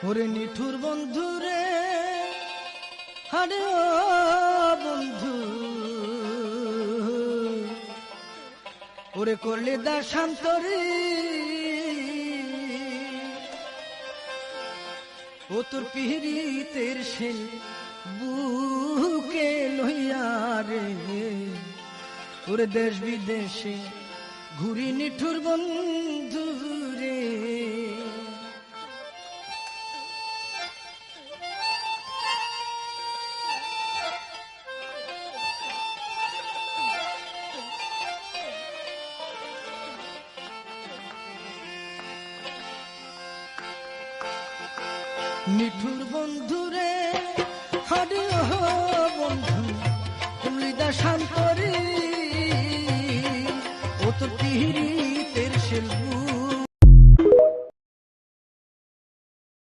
ওরে নিঠুর বন্ধু রে, আরে ও বন্ধু, ওরে করলে দাসান্তরে, ও তোর পিহিতের সে বুকে লইয়া রে, ওরে দেশ বিদেশে ঘুরি নিঠুর বন্ধু রে। নিঠুর বন্ধু রে, আরে ও বন্ধু, তুমি দাসান্তরে, ও তোর পিহিতের সে